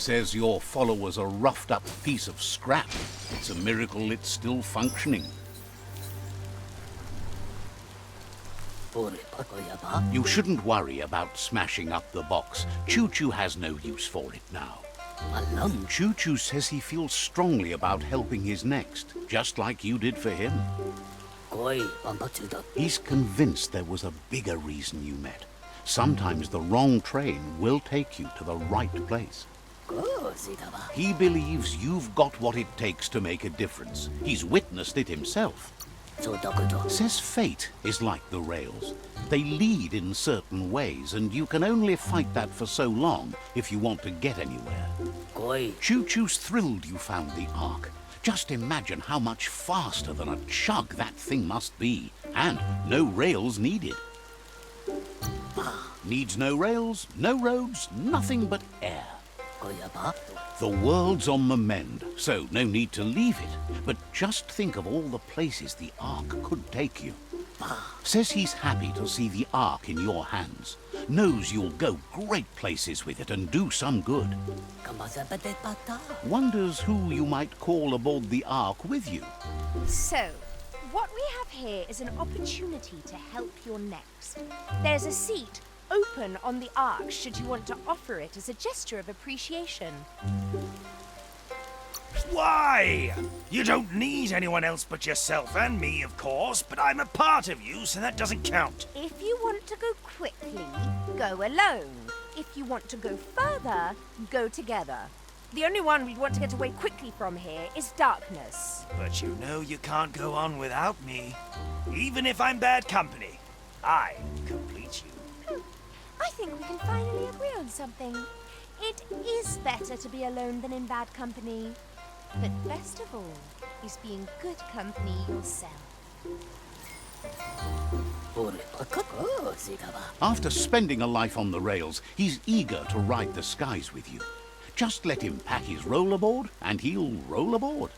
Says your follower's a roughed-up piece of scrap. It's a miracle it's still functioning. You shouldn't worry about smashing up the box. Choo-Choo has no use for it now. Choo-Choo says he feels strongly about helping his next, just like you did for him. He's convinced there was a bigger reason you met. Sometimes the wrong train will take you to the right place. He believes you've got what it takes to make a difference. He's witnessed it himself. Says fate is like the rails. They lead in certain ways, and you can only fight that for so long if you want to get anywhere. Choo-Choo's thrilled you found the Ark. Just imagine how much faster than a chug that thing must be. And no rails needed. Needs no rails, no roads, nothing but air. The world's on the mend, so no need to leave it. But just think of all the places the Ark could take you. Says he's happy to see the Ark in your hands. Knows you'll go great places with it and do some good. Wonders who you might call aboard the Ark with you. So, what we have here is an opportunity to help your next. There's a seat open on the Ark should you want to offer it as a gesture of appreciation. Why? You don't need anyone else but yourself and me, of course, but I'm a part of you, so that doesn't count. If you want to go quickly, go alone. If you want to go further, go together. The only one we'd want to get away quickly from here is darkness. But you know you can't go on without me. Even if I'm bad company, I complete you. I think we can finally agree on something. It is better to be alone than in bad company. But best of all is being good company yourself. After spending a life on the rails, he's eager to ride the skies with you. Just let him pack his rollerboard and he'll roll aboard.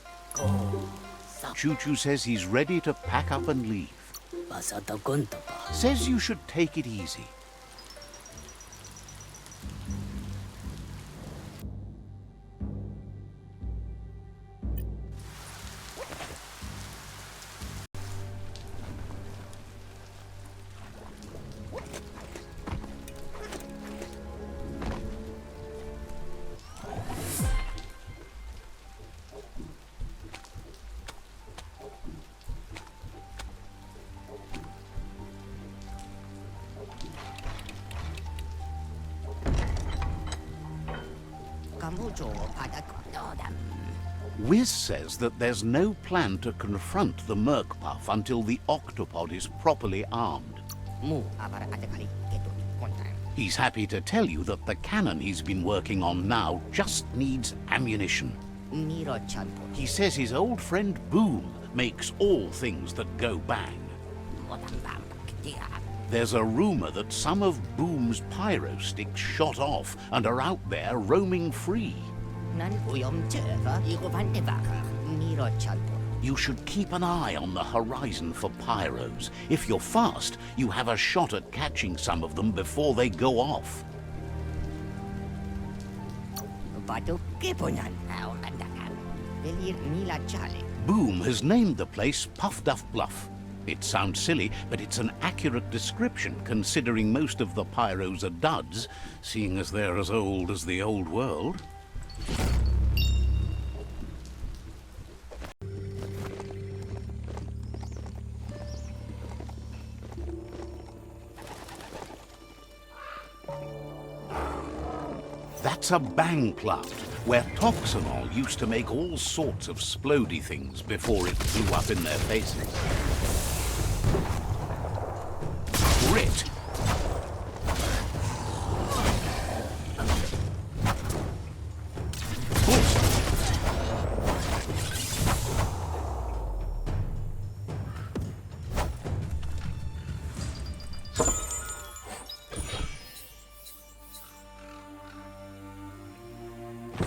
Choo-Choo says he's ready to pack up and leave. Says you should take it easy. Wiz says that there's no plan to confront the Merkpuff until the octopod is properly armed. He's happy to tell you that the cannon he's been working on now just needs ammunition. He says his old friend Boom makes all things that go bang. There's a rumor that some of Boom's pyro sticks shot off and are out there roaming free. You should keep an eye on the horizon for pyros. If you're fast, you have a shot at catching some of them before they go off. Boom has named the place Puff Duff Bluff. It sounds silly, but it's an accurate description considering most of the pyros are duds, seeing as they're as old as the old world. That's a bang plant, where Toxanol used to make all sorts of splody things before it blew up in their faces. Grit.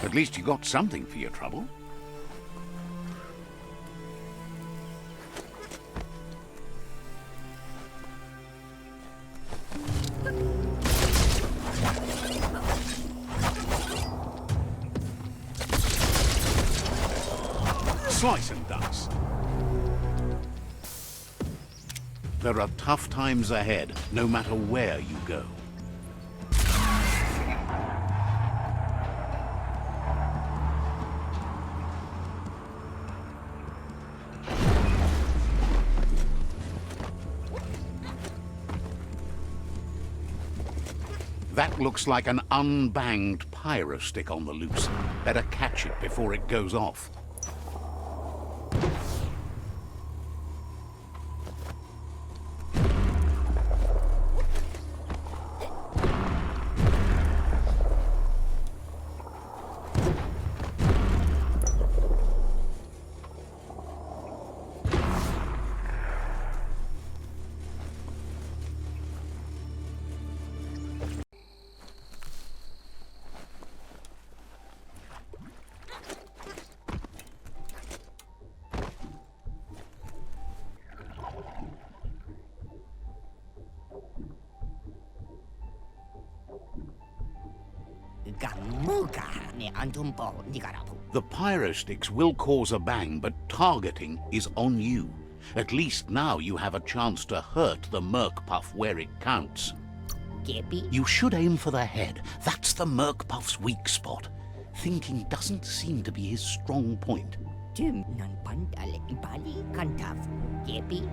At least you got something for your trouble. Slice and dice. There are tough times ahead, no matter where you go. That looks like an unbanged pyro stick on the loose. Better catch it before it goes off. The pyro sticks will cause a bang, but targeting is on you. At least now you have a chance to hurt the Merc Puff where it counts. You should aim for the head. That's the Merc Puff's weak spot. Thinking doesn't seem to be his strong point.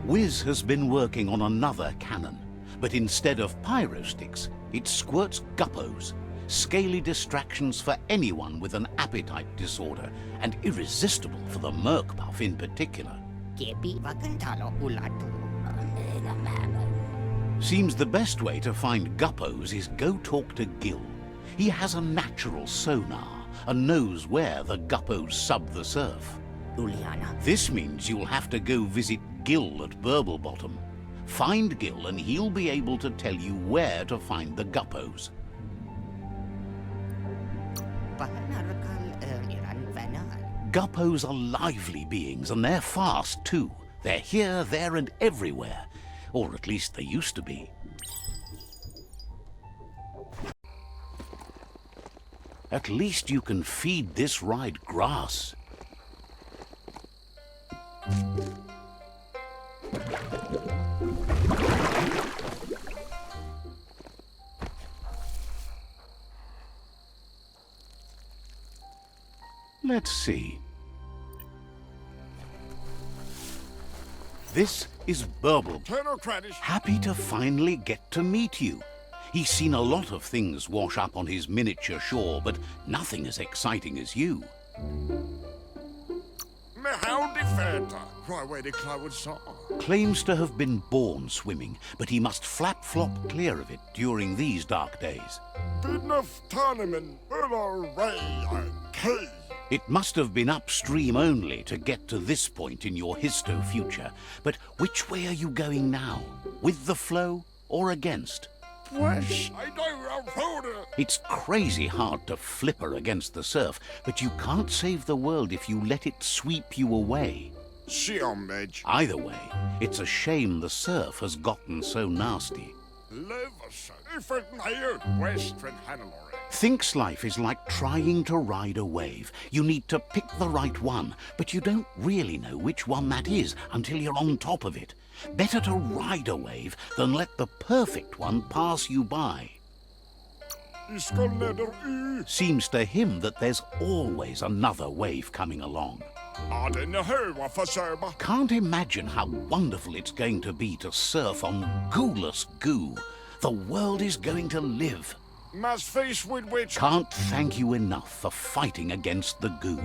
Wiz has been working on another cannon, but instead of pyro sticks, it squirts guppos. Scaly distractions for anyone with an appetite disorder, and irresistible for the Merc Puff in particular. Seems the best way to find guppos is go talk to Gil. He has a natural sonar and knows where the guppos sub the surf. This means you'll have to go visit Gil at Burblebottom. Find Gil and he'll be able to tell you where to find the guppos. Guppos are lively beings, and they're fast too. They're here, there, and everywhere. Or at least they used to be. At least you can feed this ride grass. Let's see. This is Burble. Happy to finally get to meet you. He's seen a lot of things wash up on his miniature shore, but nothing as exciting as you. Claims to have been born swimming, but he must flap-flop clear of it during these dark days. It must have been upstream only to get to this point in your histo-future. But which way are you going now? With the flow or against? It's crazy hard to flipper against the surf, but you can't save the world if you let it sweep you away. Either way, it's a shame the surf has gotten so nasty. Thinks life is like trying to ride a wave. You need to pick the right one, but you don't really know which one that is until you're on top of it. Better to ride a wave than let the perfect one pass you by. Seems to him that there's always another wave coming along. Can't imagine how wonderful it's going to be to surf on gooless goo. The world is going to live. Can't thank you enough for fighting against the goo.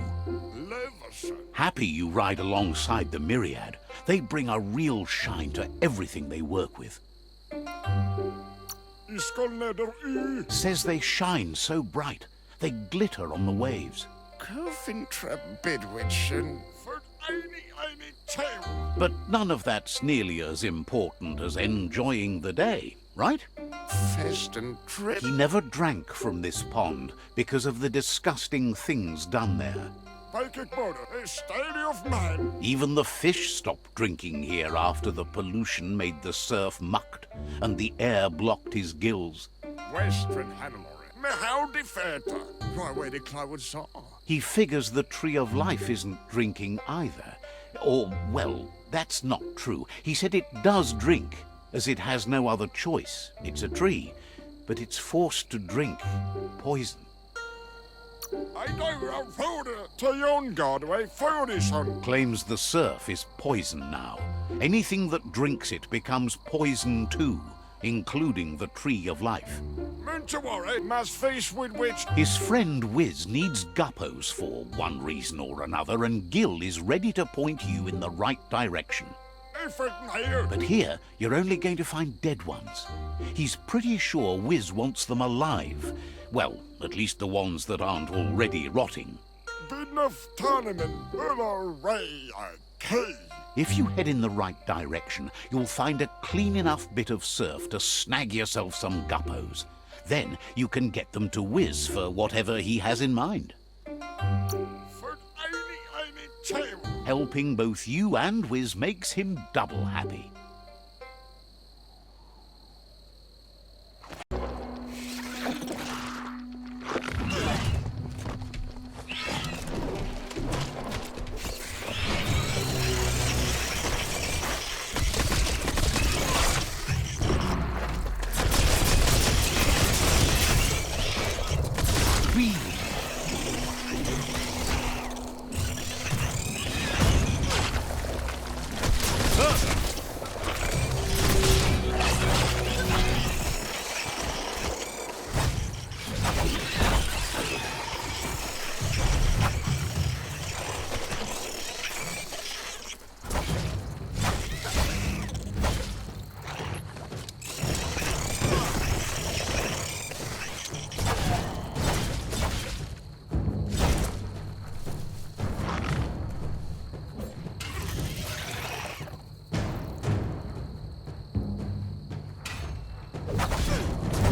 Happy you ride alongside the Myriad. They bring a real shine to everything they work with. Says they shine so bright, they glitter on the waves. But none of that's nearly as important as enjoying the day, right? He never drank from this pond because of the disgusting things done there. Even the fish stopped drinking here after the pollution made the surf mucked and the air blocked his He figures the Tree of Life isn't drinking either. Or, well, that's not true. He said it does drink, as it has no other choice. It's a tree, but it's forced to drink poison. I know food to yon god way food is on. Claims the surf is poison now. Anything that drinks it becomes poison too, including the Tree of Life. Muntawari must face with which His friend Wiz needs guppos for one reason or another, and Gil is ready to point you in the right direction. if it near. But here, you're only going to find dead ones. He's pretty sure Wiz wants them alive. Well, at least the ones that aren't already rotting. Enough tournament, array key. If you head in the right direction, you'll find a clean enough bit of surf to snag yourself some guppos. Then you can get them to Wiz for whatever he has in mind. For any tail. Helping both you and Wiz makes him double happy.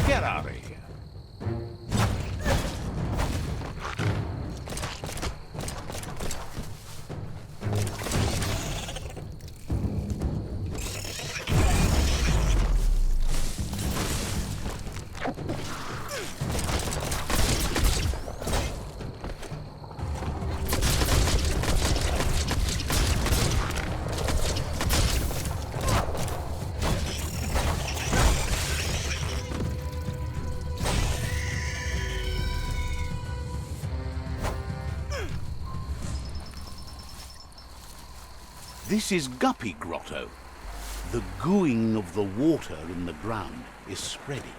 Get out of here. This is Guppy Grotto. The gooing of the water in the ground is spreading.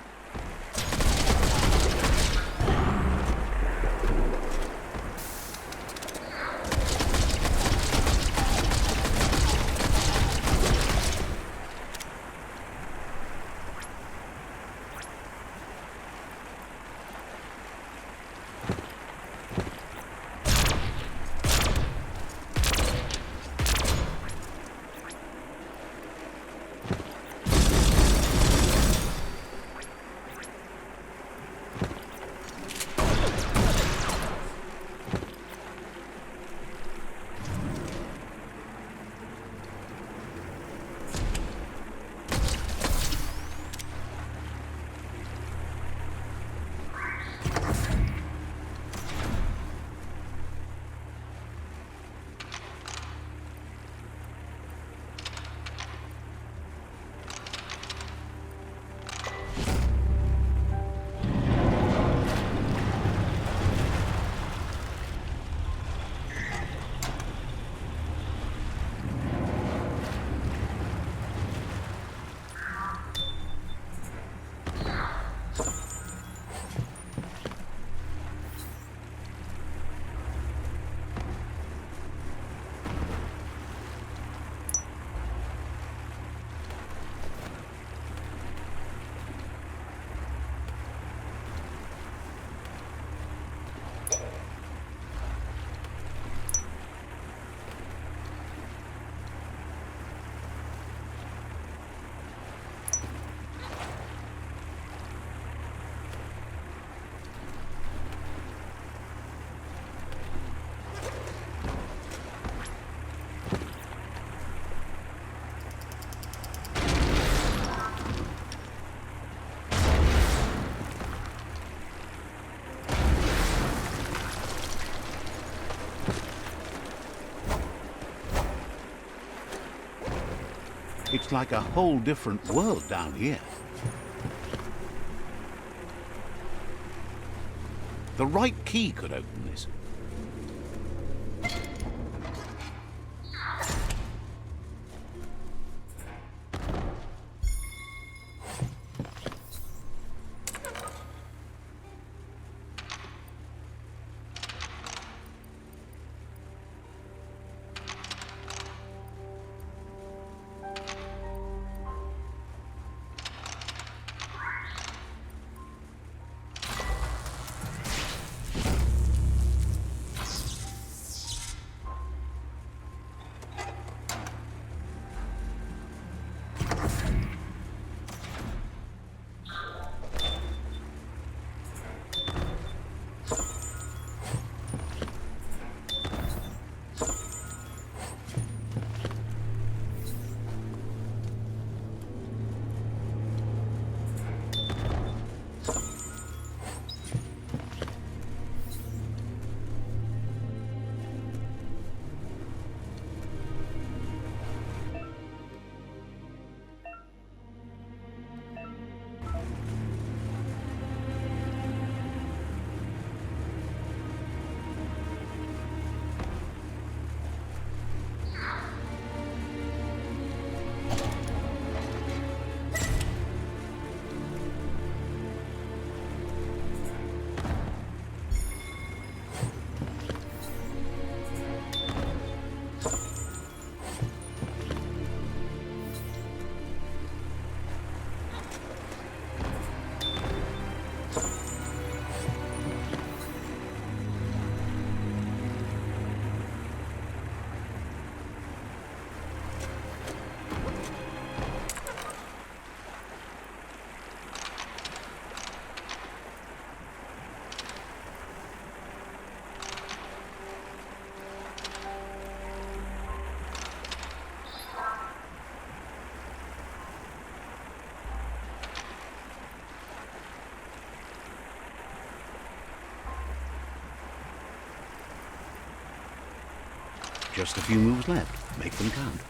It's like a whole different world down here. The right key could open this. Just a few moves left. Make them count.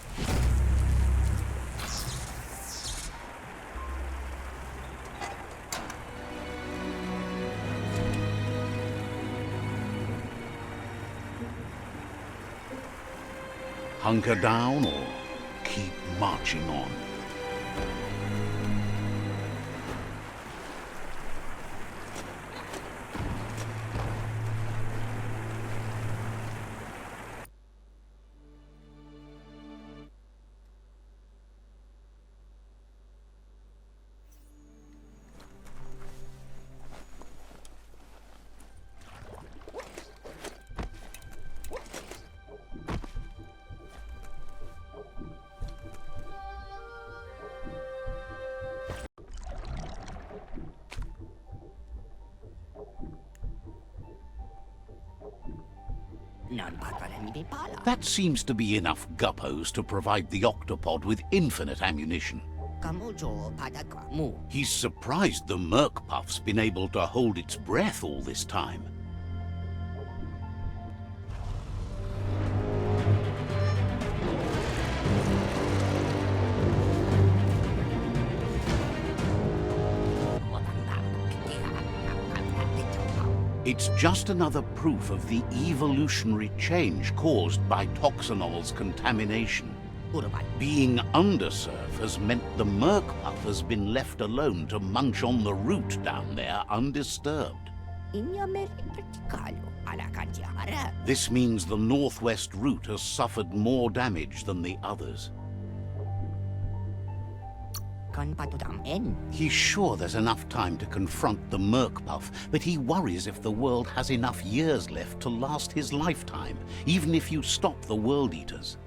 Hunker down or keep marching on. That seems to be enough guppos to provide the octopod with infinite ammunition. He's surprised the Merc Puff's been able to hold its breath all this time. It's just another proof of the evolutionary change caused by Toxanol's contamination. Being undersurf has meant the Merc Puff has been left alone to munch on the root down there undisturbed. This means the northwest route has suffered more damage than the others. He's sure there's enough time to confront the Merc Puff, but he worries if the world has enough years left to last his lifetime, even if you stop the World Eaters.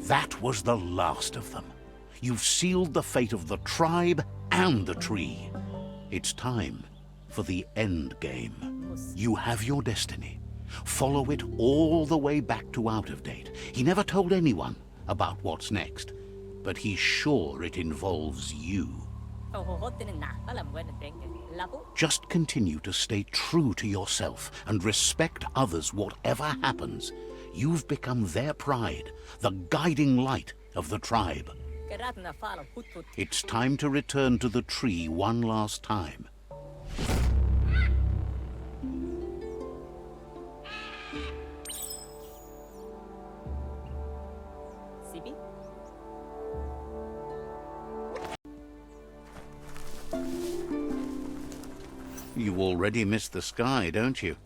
That was the last of them. You've sealed the fate of the tribe and the tree. It's time for the end game. You have your destiny. Follow it all the way back to Out of Date. He never told anyone about what's next, but he's sure it involves you. Just continue to stay true to yourself and respect others whatever happens. You've become their pride, the guiding light of the tribe. It's time to return to the tree one last time. You already missed the sky, don't you?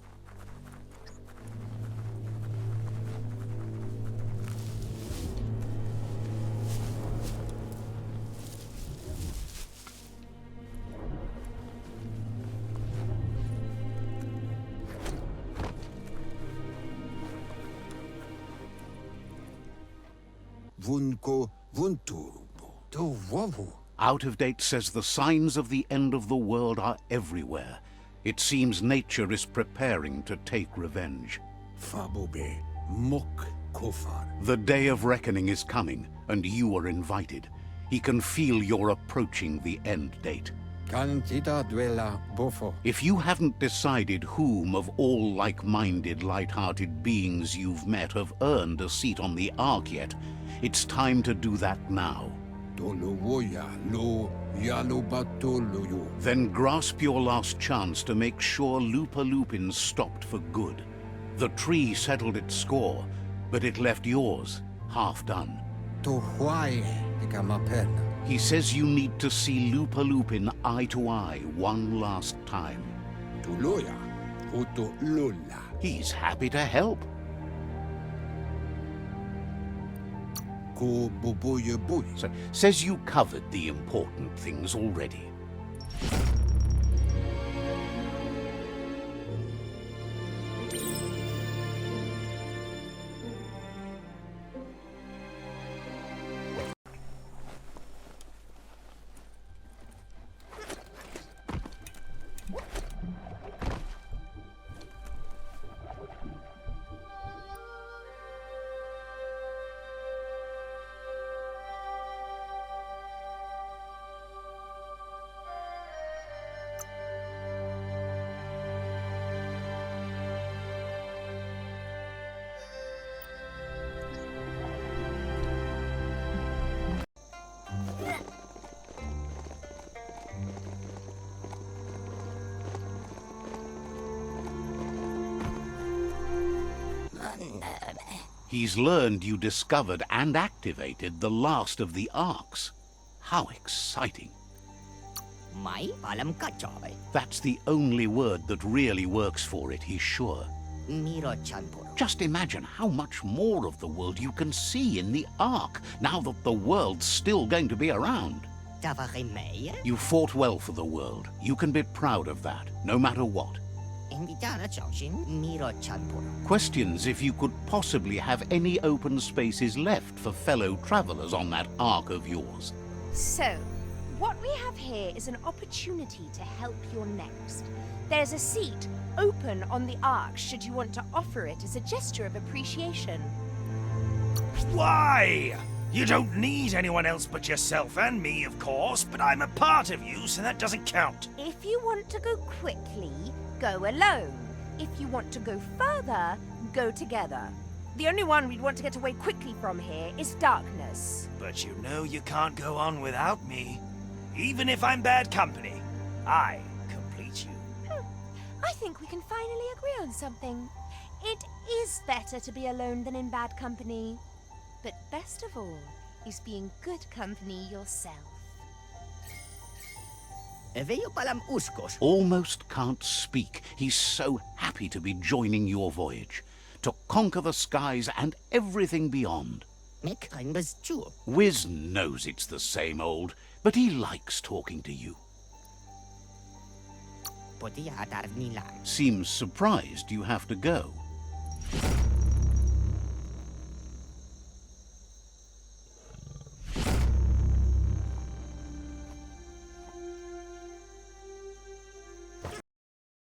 Out of Date says the signs of the end of the world are everywhere. It seems nature is preparing to take revenge. The day of reckoning is coming, and you are invited. He can feel you're approaching the end date. If you haven't decided whom of all like-minded, light-hearted beings you've met have earned a seat on the Ark yet, it's time to do that now. Then grasp your last chance to make sure Loopalupin stopped for good. The tree settled its score, but it left yours half done. He says you need to see Loopalupin eye to eye one last time. He's happy to help. So, says you covered the important things already. He's learned you discovered and activated the last of the arcs. How exciting. That's the only word that really works for it, he's sure. Just imagine how much more of the world you can see in the Ark, now that the world's still going to be around. You fought well for the world. You can be proud of that, no matter what. Questions if you could possibly have any open spaces left for fellow travelers on that Ark of yours. So, what we have here is an opportunity to help your next. There's a seat open on the Ark should you want to offer it as a gesture of appreciation. Why? You don't need anyone else but yourself and me, of course, but I'm a part of you, so that doesn't count. If you want to go quickly, go alone. If you want to go further, go together. The only one we'd want to get away quickly from here is darkness. But you know you can't go on without me. Even if I'm bad company, I complete you. I think we can finally agree on something. It is better to be alone than in bad company. But best of all is being good company yourself. Almost can't speak. He's so happy to be joining your voyage, to conquer the skies and everything beyond. Wiz knows it's the same old, but he likes talking to you. Seems surprised you have to go.